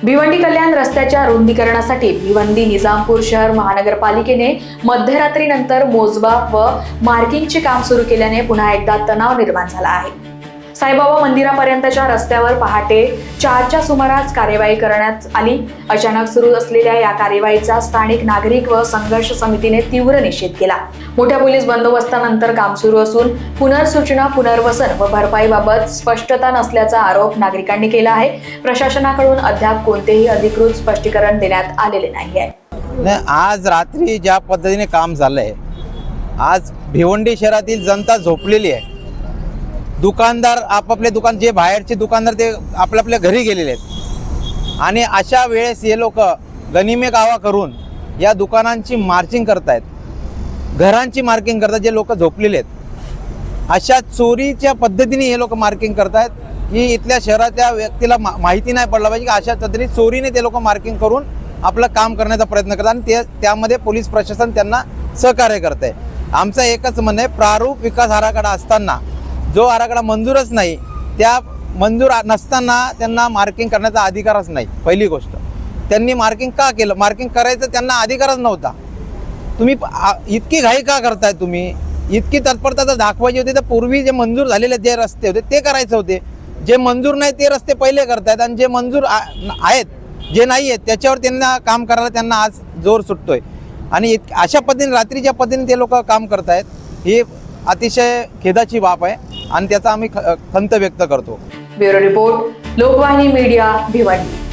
भिवंडी कल्याण रस्त्याच्या रुंदीकरणासाठी भिवंडी निजामपूर शहर महानगरपालिकेने मध्यरात्रीनंतर मोजमाप व मार्किंगचे काम सुरू केल्याने पुन्हा एकदा तणाव निर्माण झाला आहे। साईबाबा मंदिरापर्यंतच्या रस्त्यावर पहाटे 4च्या सुमारास कार्यवाही करण्यात आली। अचानक सुरू असलेल्या या कार्यवाहीचा स्थानिक नागरिक व संघर्ष समितीने तीव्र निषेध केला। मोठ्या पोलीस बंदोबस्तानंतर काम सुरू असून पुनर्सूचना, पुनर्वसन व भरपाईबाबत स्पष्टता नसल्याचा आरोप नागरिकांनी केला आहे। प्रशासनाकडून अद्याप कोणतेही अधिकृत स्पष्टीकरण देण्यात आलेले नाही आहे। आज रात्री ज्या पद्धतीने काम झालंय, आज भिवंडी शहरातील जनता झोपलेली आहे। दुकानदार आपापले दुकान, जे बाहेरचे दुकानदार ते आपल्या घरी गेलेले आहेत आणि अशा वेळेस हे लोक गनिमे कावा करून या दुकानांची मार्चिंग करतायत, घरांची मार्किंग करतात जे लोक झोपलेले आहेत। अशा चोरीच्या पद्धतीने हे लोक मार्किंग करतायत की इथल्या शहराच्या व्यक्तीला माहिती नाही पडलं पाहिजे की अशा पद्धतीने चोरीने ते लोक मार्किंग करून आपलं काम करण्याचा प्रयत्न करतात आणि त्यामध्ये पोलीस प्रशासन त्यांना सहकार्य करत आहे। आमचं एकच म्हणणं आहे, प्रारूप विकास आराखडा असताना जो आराखडा मंजूरच नाही, त्या मंजूर नसताना त्यांना मार्किंग करण्याचा अधिकारच नाही। पहिली गोष्ट, त्यांनी मार्किंग का केलं? मार्किंग करायचं त्यांना अधिकारच नव्हता। तुम्ही इतकी घाई का करताय? तुम्ही इतकी तत्परता जर दाखवायची होती तर पूर्वी जे मंजूर झालेले जे रस्ते होते ते करायचे होते। जे मंजूर नाही ते रस्ते पहिले करतायत आणि जे मंजूर आहेत, जे नाही आहेत त्याच्यावर त्यांना काम करायला त्यांना आज जोर सुटतोय आणि अशा पद्धतीने रात्रीच्या पद्धतीने ते लोक काम करतायत, ही अतिशय खेदाची बाब आहे आणि त्याचा आम्ही खंत व्यक्त करतो। Bureau report, Lokvahini media, Bhiwandi.